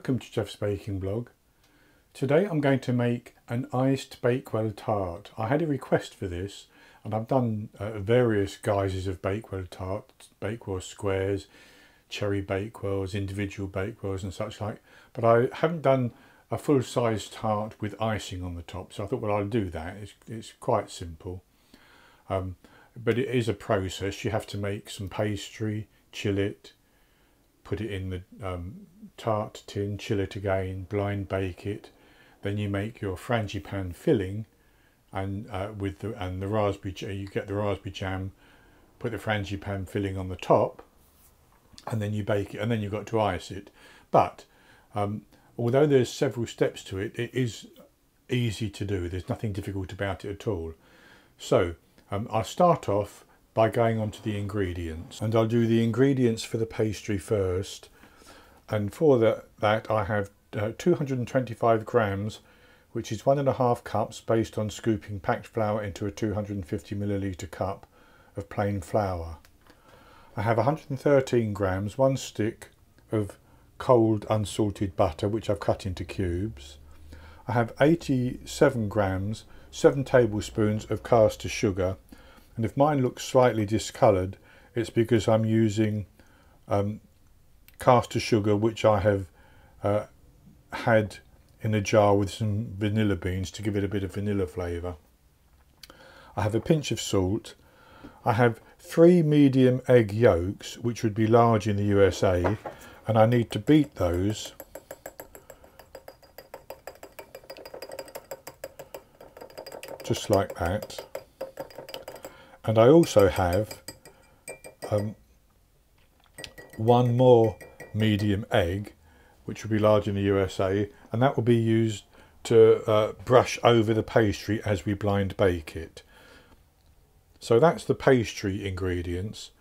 welcome to Jeff's Baking Blog. Today I'm going to make an iced Bakewell Tart. I had a request for this and I've done various guises of Bakewell Tarts, Bakewell squares, cherry Bakewells, individual Bakewells and such like, but I haven't done a full-size tart with icing on the top, so I thought, well, I'll do that. It's quite simple, but it is a process. You have to make some pastry, chill it, put it in the tart tin, chill it again, blind bake it. Then you make your Frangipane filling, and the raspberry, you get the raspberry jam, put the Frangipane filling on the top, and then you bake it, and then you've got to ice it. But although there's several steps to it, it is easy to do. There's nothing difficult about it at all. So I'll start off by going on to the ingredients, and I'll do the ingredients for the pastry first. And for that I have 225 grams, which is 1.5 cups, based on scooping packed flour into a 250 milliliter cup of plain flour. I have 113 grams, 1 stick of cold unsalted butter, which I've cut into cubes. I have 87 grams, 7 tablespoons of caster sugar. And if mine looks slightly discoloured, it's because I'm using caster sugar which I have had in a jar with some vanilla beans to give it a bit of vanilla flavour. I have a pinch of salt. I have 3 medium egg yolks, which would be large in the USA, and I need to beat those just like that. And I also have 1 more medium egg, which will be large in the USA, and that will be used to brush over the pastry as we blind bake it. So that's the pastry ingredients.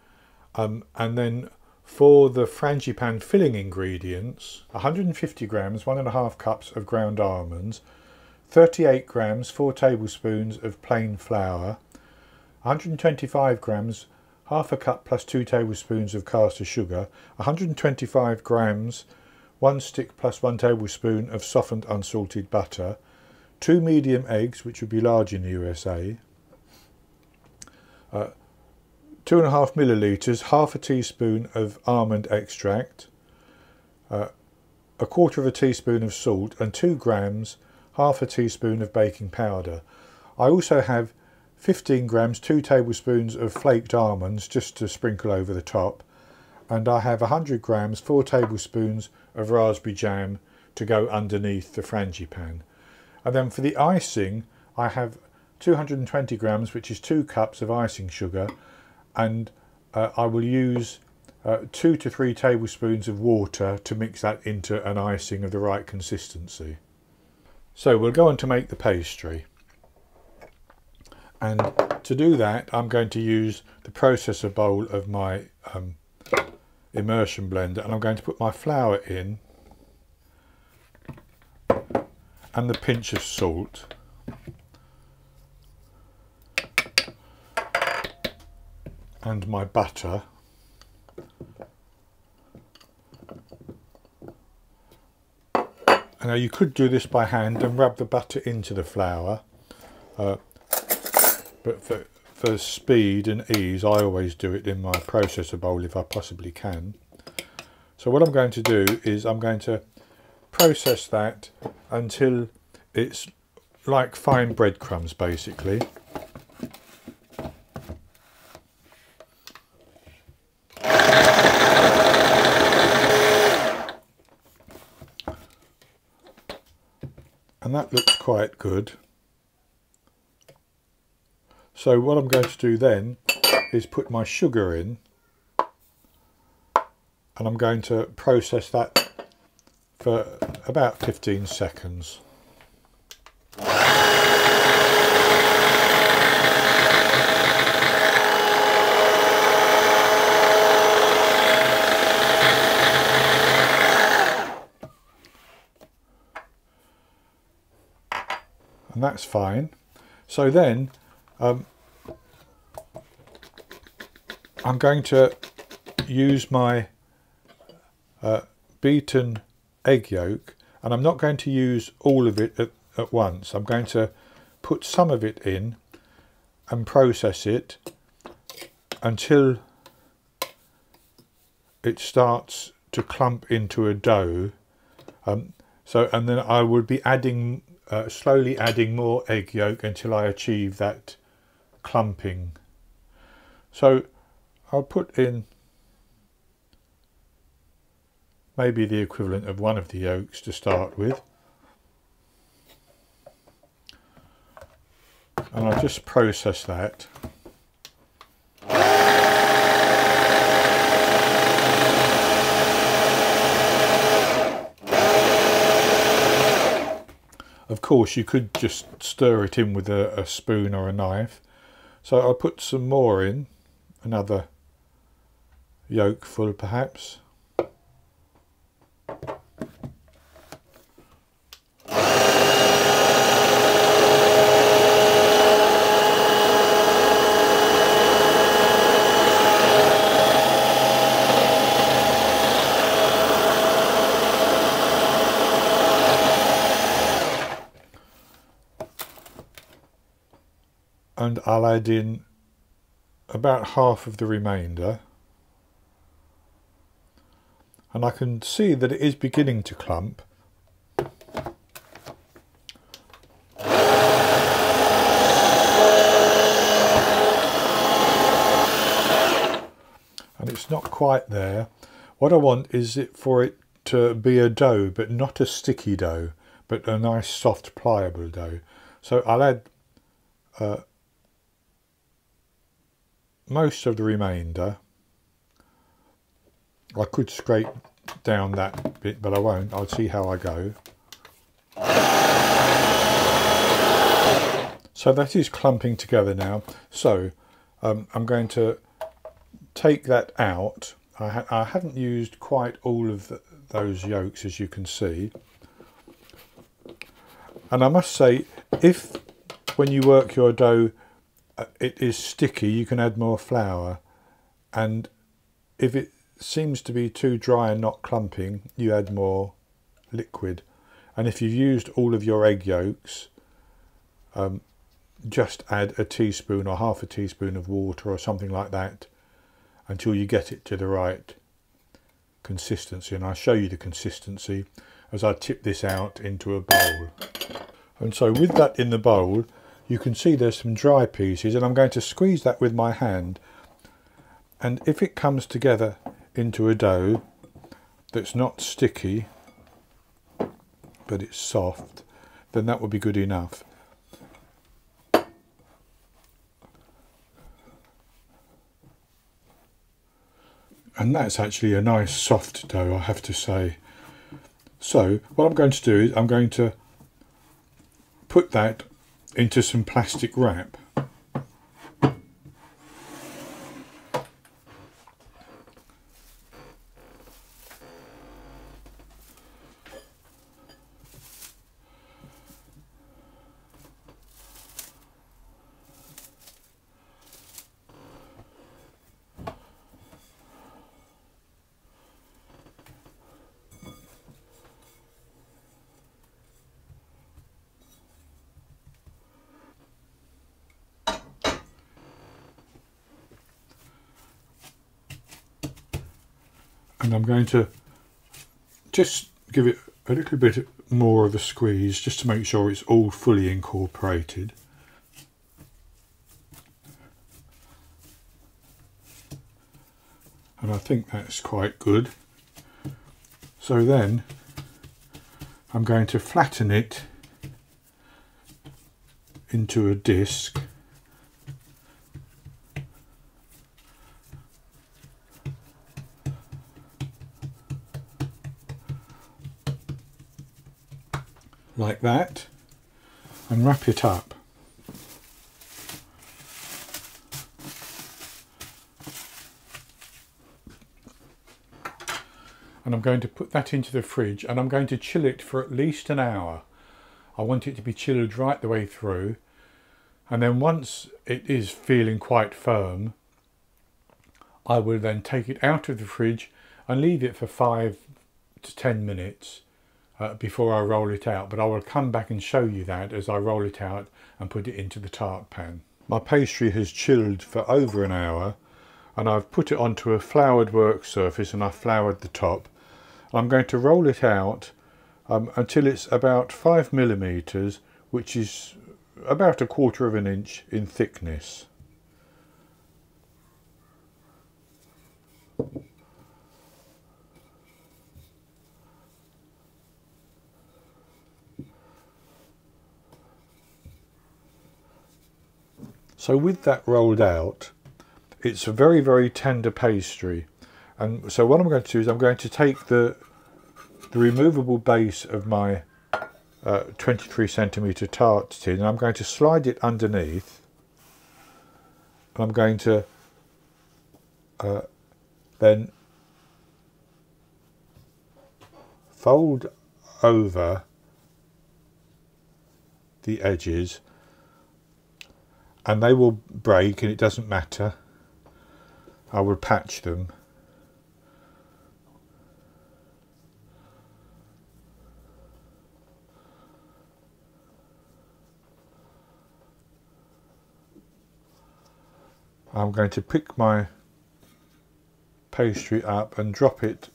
And then for the Frangipane filling ingredients, 150 grams, 1.5 cups of ground almonds, 38 grams, 4 tablespoons of plain flour, 125 grams, half a cup plus 2 tablespoons of caster sugar, 125 grams, 1 stick plus 1 tablespoon of softened unsalted butter, 2 medium eggs, which would be large in the USA, 2.5 millilitres, half a teaspoon of almond extract, 1/4 teaspoon of salt, and 2 grams, half a teaspoon of baking powder. I also have 15 grams, 2 tablespoons of flaked almonds just to sprinkle over the top, and I have 100 grams, 4 tablespoons of raspberry jam to go underneath the Frangipane. And then for the icing, I have 220 grams, which is 2 cups of icing sugar, and I will use 2 to 3 tablespoons of water to mix that into an icing of the right consistency. So we'll go on to make the pastry. And to do that, I'm going to use the processor bowl of my immersion blender, and I'm going to put my flour in and the pinch of salt, and my butter, and now you could do this by hand and rub the butter into the flour, but for speed and ease I always do it in my processor bowl if I possibly can. So what I'm going to do is I'm going to process that until it's like fine breadcrumbs basically. And that looks quite good. So what I'm going to do then is put my sugar in, and I'm going to process that for about 15 seconds. And that's fine. So then I'm going to use my beaten egg yolk, and I'm not going to use all of it at once. I'm going to put some of it in and process it until it starts to clump into a dough. And then I will be adding slowly adding more egg yolk until I achieve that clumping. So I'll put in maybe the equivalent of one of the yolks to start with, and I'll just process that. Of course, you could just stir it in with a spoon or a knife. So I'll put some more in, another yolk full perhaps. And I'll add in about half of the remainder, and I can see that it is beginning to clump. And it's not quite there. What I want is for it to be a dough, but not a sticky dough, but a nice soft pliable dough. So I'll add most of the remainder. I could scrape down that bit, but I won't. I'll see how I go. So that is clumping together now. So I'm going to take that out. I haven't used quite all of those yolks, as you can see. And I must say, if when you work your dough it is sticky, you can add more flour, and if it seems to be too dry and not clumping, you add more liquid. And if you've used all of your egg yolks, just add a teaspoon or half a teaspoon of water or something like that until you get it to the right consistency. And I'll show you the consistency as I tip this out into a bowl. And so with that in the bowl, you can see there's some dry pieces, and I'm going to squeeze that with my hand, and if it comes together into a dough that's not sticky but it's soft, then that will be good enough. And that's actually a nice soft dough, I have to say. So what I'm going to do is I'm going to put that into some plastic wrap. And I'm going to just give it a little bit more of a squeeze just to make sure it's all fully incorporated. And I think that's quite good. So then I'm going to flatten it into a disc. Like that, and wrap it up. And I'm going to put that into the fridge, and I'm going to chill it for at least an hour. I want it to be chilled right the way through, and then once it is feeling quite firm, I will then take it out of the fridge and leave it for 5 to 10 minutes before I roll it out, but I will come back and show you that as I roll it out and put it into the tart pan. My pastry has chilled for over an hour, and I've put it onto a floured work surface, and I've floured the top. I'm going to roll it out until it's about 5mm, which is about 1/4 of an inch in thickness. So with that rolled out, it's a very, very tender pastry. And so what I'm going to do is I'm going to take the removable base of my 23cm tart tin, and I'm going to slide it underneath. And I'm going to then fold over the edges, and they will break, and it doesn't matter. I will patch them. I'm going to pick my pastry up and drop it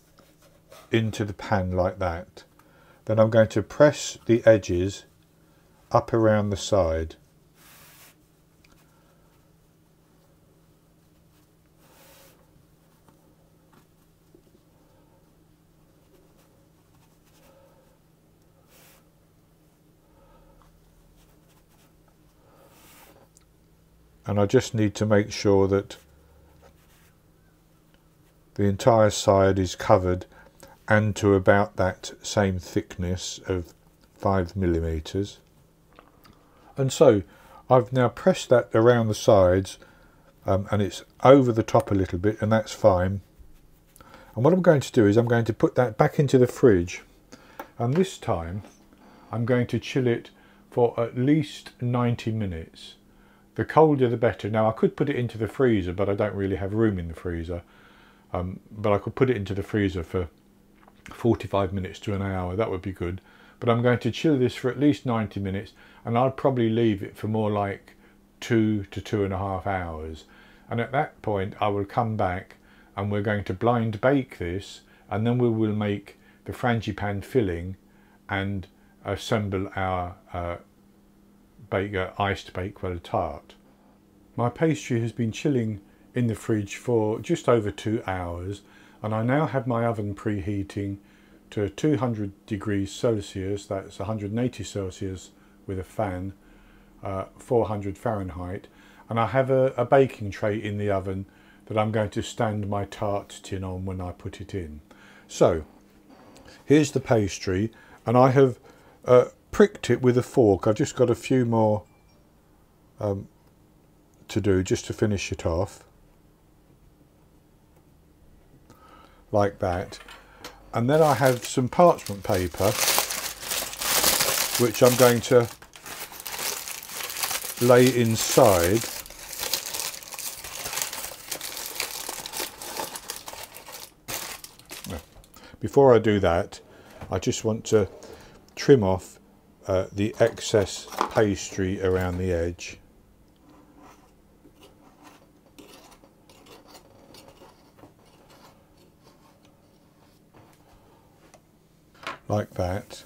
into the pan like that. Then I'm going to press the edges up around the side. And I just need to make sure that the entire side is covered and to about that same thickness of 5mm. And so I've now pressed that around the sides, and it's over the top a little bit, and that's fine. And what I'm going to do is I'm going to put that back into the fridge, and this time I'm going to chill it for at least 90 minutes. The colder the better. Now I could put it into the freezer, but I don't really have room in the freezer. But I could put it into the freezer for 45 minutes to an hour. That would be good. But I'm going to chill this for at least 90 minutes, and I'll probably leave it for more like 2 to 2.5 hours. And at that point I will come back, and we're going to blind bake this, and then we will make the Frangipane filling and assemble our iced Bakewell Tart. My pastry has been chilling in the fridge for just over 2 hours, and I now have my oven preheating to 200 degrees Celsius, that's 180 Celsius with a fan, 400 Fahrenheit, and I have a baking tray in the oven that I'm going to stand my tart tin on when I put it in. So here's the pastry, and I have pricked it with a fork. I've just got a few more to do just to finish it off, like that. And then I have some parchment paper which I'm going to lay inside. Before I do that, I just want to trim off the excess pastry around the edge. Like that.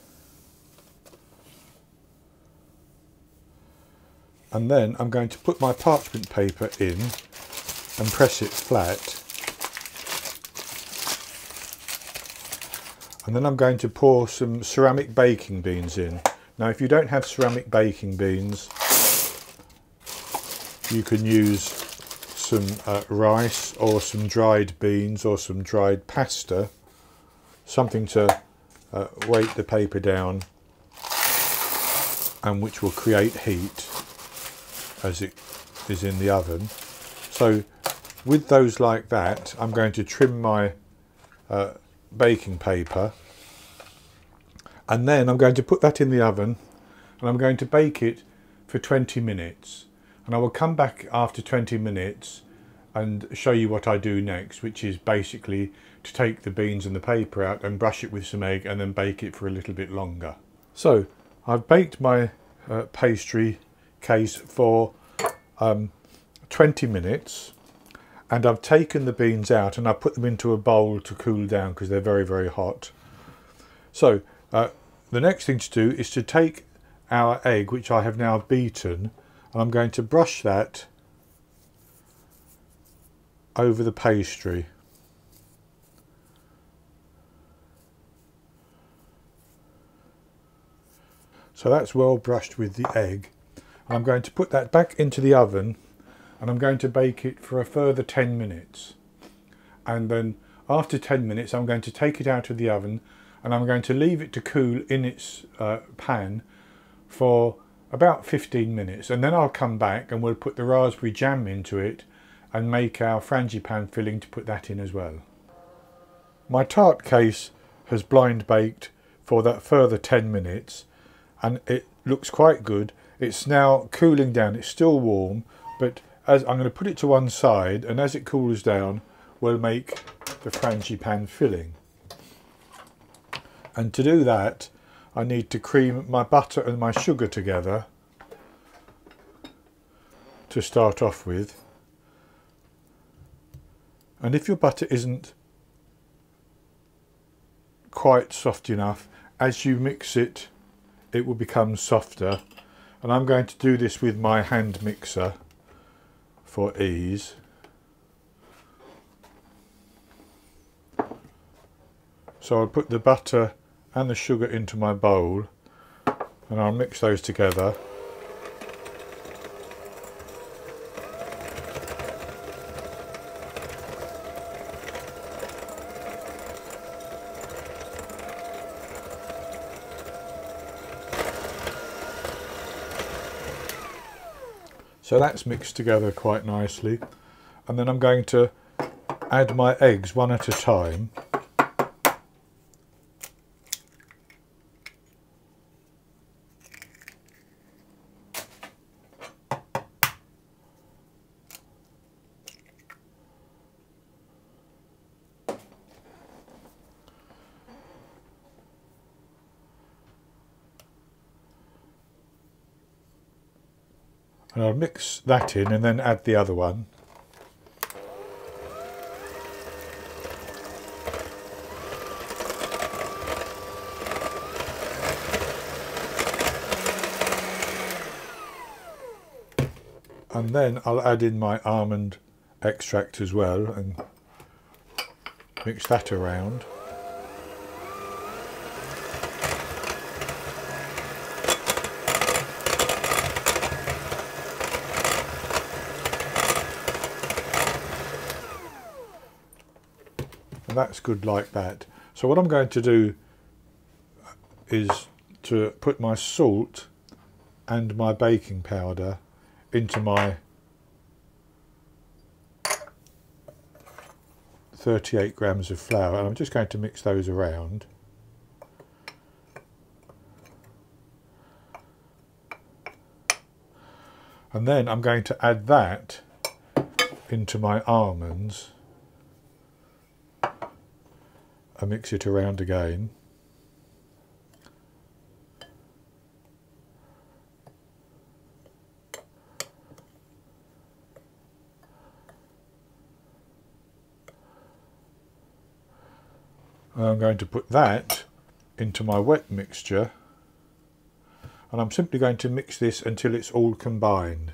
And then I'm going to put my parchment paper in and press it flat. And then I'm going to pour some ceramic baking beans in. Now if you don't have ceramic baking beans, you can use some rice or some dried beans or some dried pasta, something to weight the paper down and which will create heat as it is in the oven. So with those like that, I'm going to trim my baking paper, and then I'm going to put that in the oven, and I'm going to bake it for 20 minutes, and I will come back after 20 minutes and show you what I do next, which is basically to take the beans and the paper out and brush it with some egg and then bake it for a little bit longer. So I've baked my pastry case for 20 minutes, and I've taken the beans out and I've put them into a bowl to cool down because they're very, very hot. So the next thing to do is to take our egg, which I have now beaten, and I'm going to brush that over the pastry. So that's well brushed with the egg. I'm going to put that back into the oven and I'm going to bake it for a further 10 minutes. And then after 10 minutes I'm going to take it out of the oven and I'm going to leave it to cool in its pan for about 15 minutes, and then I'll come back and we'll put the raspberry jam into it and make our frangipane filling to put that in as well. My tart case has blind baked for that further 10 minutes and it looks quite good. It's now cooling down, it's still warm, but as I'm going to put it to one side, and as it cools down we'll make the frangipane filling. And to do that I need to cream my butter and my sugar together to start off with. And if your butter isn't quite soft enough, as you mix it, it will become softer. And I'm going to do this with my hand mixer for ease. So I'll put the butter and the sugar into my bowl and I'll mix those together. So that's mixed together quite nicely, and then I'm going to add my eggs one at a time. And I'll mix that in and then add the other one. And then I'll add in my almond extract as well and mix that around. And that's good like that. So what I'm going to do is to put my salt and my baking powder into my 38 grams of flour, and I'm just going to mix those around. And then I'm going to add that into my almonds and mix it around again. And I'm going to put that into my wet mixture, and I'm simply going to mix this until it's all combined.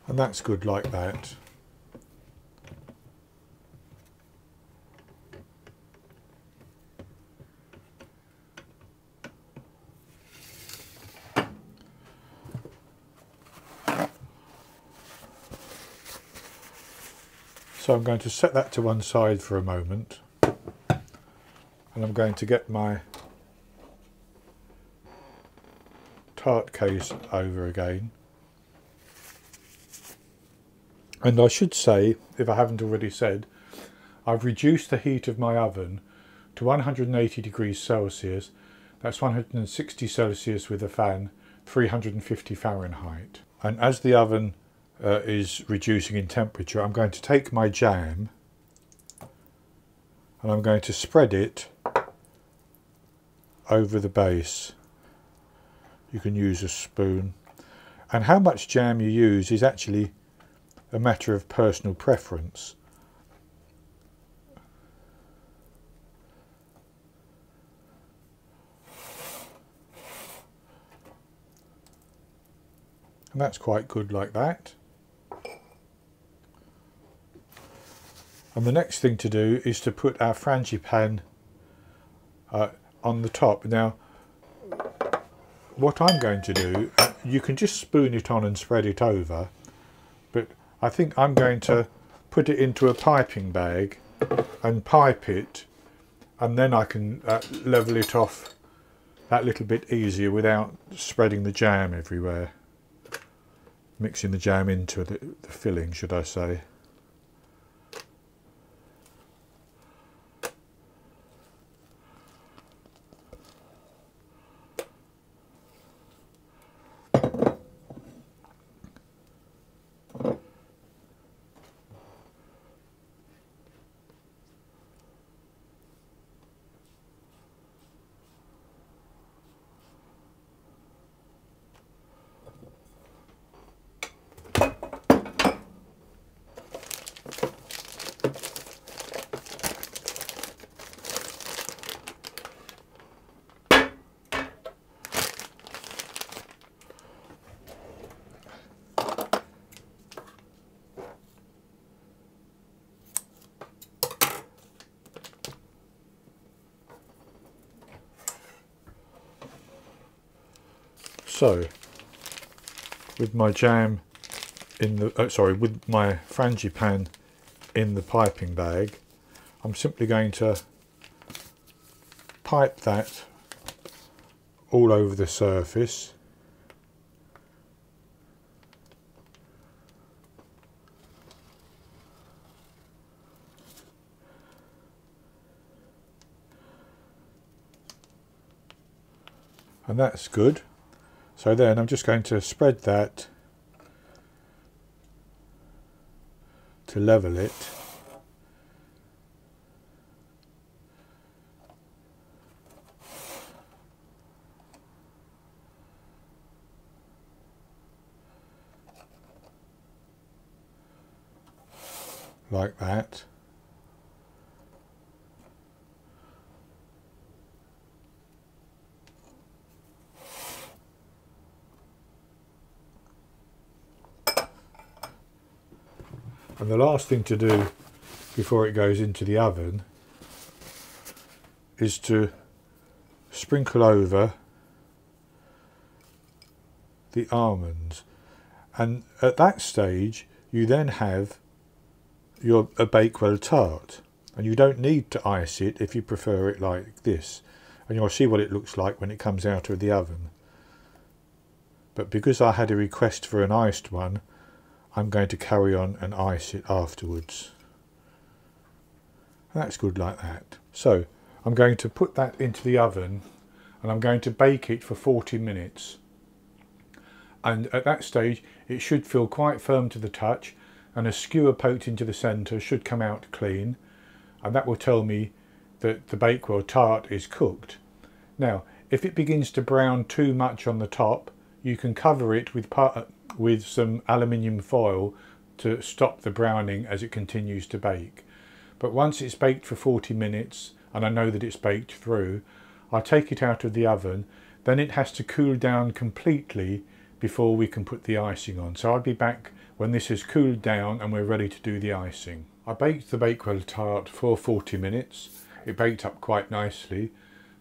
And that's good like that. So I'm going to set that to one side for a moment, and I'm going to get my tart case over again. And I should say, if I haven't already said, I've reduced the heat of my oven to 180 degrees Celsius. That's 160 Celsius with a fan, 350 Fahrenheit. And as the oven is reducing in temperature, I'm going to take my jam and I'm going to spread it over the base. You can use a spoon. And how much jam you use is actually a matter of personal preference. And that's quite good like that. And the next thing to do is to put our Frangipane on the top. Now, what I'm going to do, you can just spoon it on and spread it over, but I think I'm going to put it into a piping bag and pipe it, and then I can level it off that little bit easier without spreading the jam everywhere. Mixing the jam into the filling, should I say. So, with my jam in the, with my Frangipane in the piping bag, I'm simply going to pipe that all over the surface. And that's good. So then I'm just going to spread that to level it. Like that. And the last thing to do before it goes into the oven is to sprinkle over the almonds. And at that stage you then have a Bakewell tart, and you don't need to ice it if you prefer it like this, and you'll see what it looks like when it comes out of the oven. But because I had a request for an iced one, I'm going to carry on and ice it afterwards. And that's good like that. So I'm going to put that into the oven and I'm going to bake it for 40 minutes. And at that stage it should feel quite firm to the touch, and a skewer poked into the centre should come out clean, and that will tell me that the Bakewell tart is cooked. Now if it begins to brown too much on the top, you can cover it with some aluminium foil to stop the browning as it continues to bake. But once it's baked for 40 minutes and I know that it's baked through, I take it out of the oven. Then it has to cool down completely before we can put the icing on. So I'll be back when this has cooled down and we're ready to do the icing. I baked the Bakewell tart for 40 minutes. It baked up quite nicely.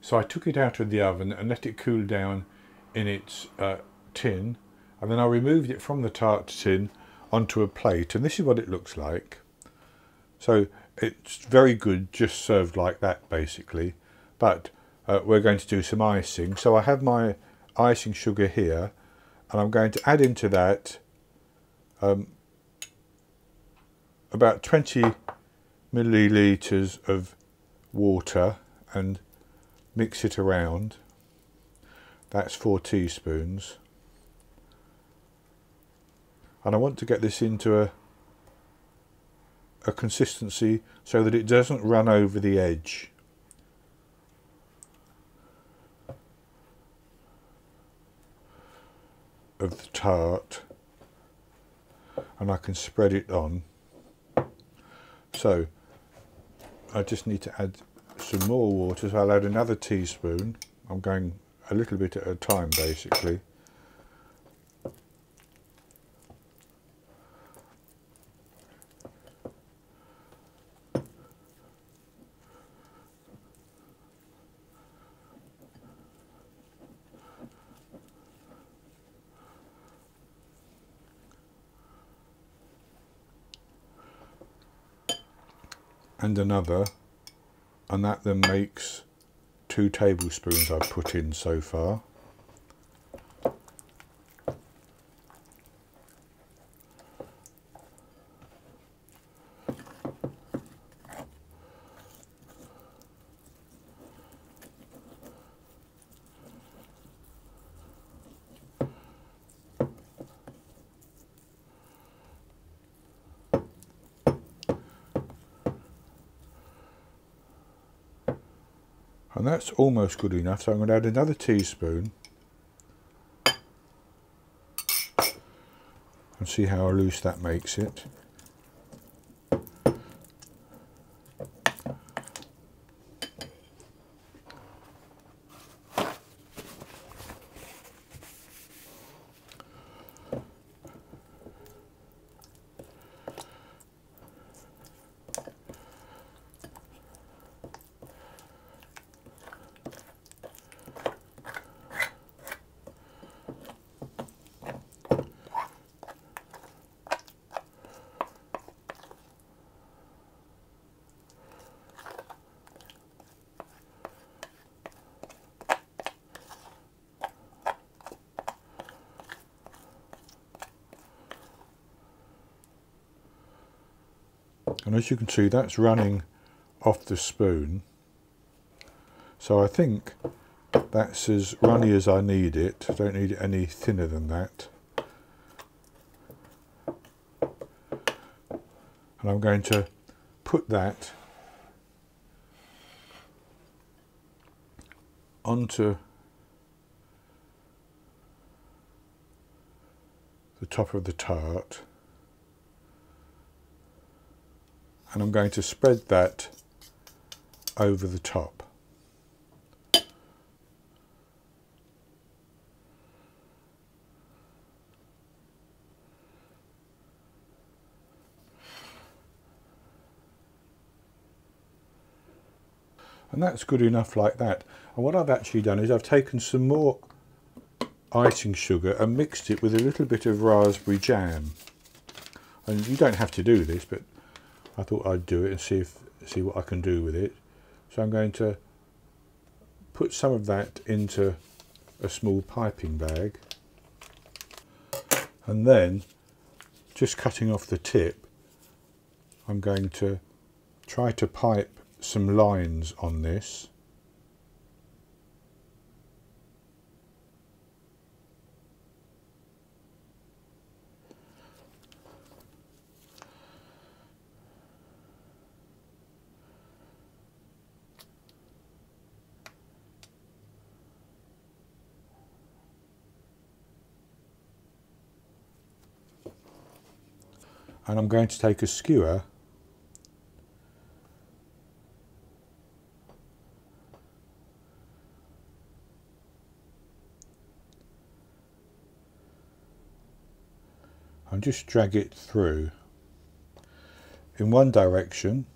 So I took it out of the oven and let it cool down in its tin, and then I removed it from the tart tin onto a plate, and this is what it looks like. So it's very good just served like that basically, but we're going to do some icing. So I have my icing sugar here, and I'm going to add into that about 20 millilitres of water and mix it around. That's 4 teaspoons. And I want to get this into a consistency so that it doesn't run over the edge. Of the tart, and I can spread it on. So I just need to add some more water, so I'll add another teaspoon. I'm going a little bit at a time basically. And another, and that then makes 2 tablespoons I've put in so far. And that's almost good enough, so I'm going to add another teaspoon and see how loose that makes it. And as you can see, that's running off the spoon. So I think that's as runny as I need it. I don't need it any thinner than that. And I'm going to put that onto the top of the tart. And I'm going to spread that over the top. And that's good enough like that. And what I've actually done is I've taken some more icing sugar and mixed it with a little bit of raspberry jam. And you don't have to do this, but I thought I'd do it and see what I can do with it. So I'm going to put some of that into a small piping bag, and then just cutting off the tip, I'm going to try to pipe some lines on this. And I'm going to take a skewer and just drag it through in one direction,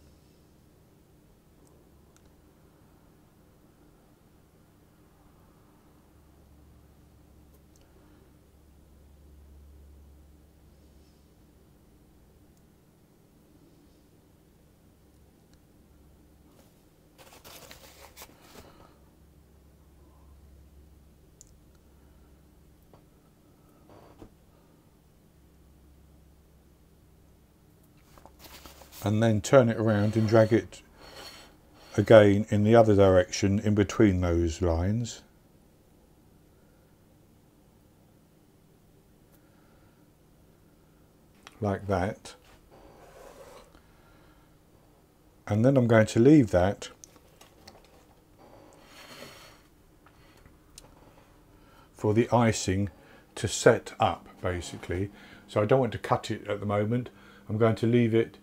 and then turn it around and drag it again in the other direction in between those lines. Like that. And then I'm going to leave that for the icing to set up, basically. So I don't want to cut it at the moment. I'm going to leave it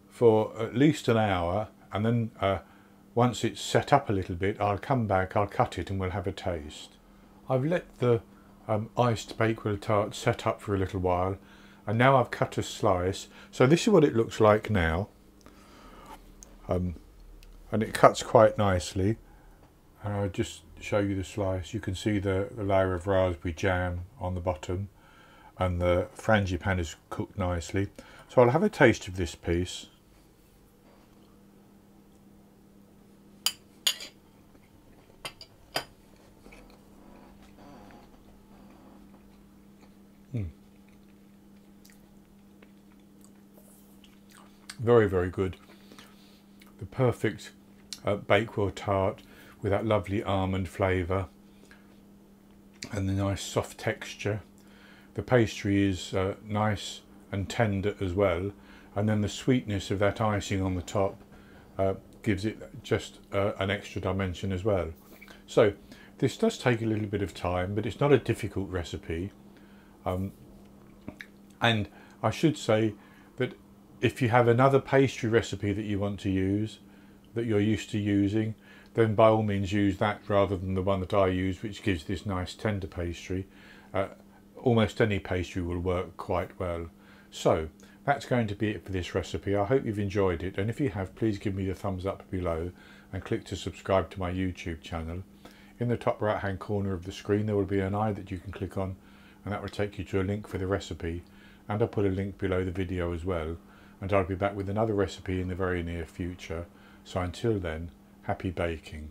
for at least an hour, and then once it's set up a little bit, I'll come back, I'll cut it, and we'll have a taste. I've let the iced Bakewell tart set up for a little while, and now I've cut a slice. So this is what it looks like now, and it cuts quite nicely. And I'll just show you the slice. You can see the layer of raspberry jam on the bottom, and the Frangipane is cooked nicely. So I'll have a taste of this piece. Very, very good. The perfect Bakewell tart with that lovely almond flavour and the nice soft texture. The pastry is nice and tender as well, and then the sweetness of that icing on the top gives it just an extra dimension as well. So this does take a little bit of time, but it's not a difficult recipe. And I should say that if you have another pastry recipe that you want to use, that you're used to using, then by all means use that rather than the one that I use, which gives this nice tender pastry. Almost any pastry will work quite well. So that's going to be it for this recipe. I hope you've enjoyed it, and if you have, please give me the thumbs up below and click to subscribe to my YouTube channel. In the top right hand corner of the screen there will be an eye that you can click on, and that will take you to a link for the recipe, and I'll put a link below the video as well. And I'll be back with another recipe in the very near future. So until then, happy baking.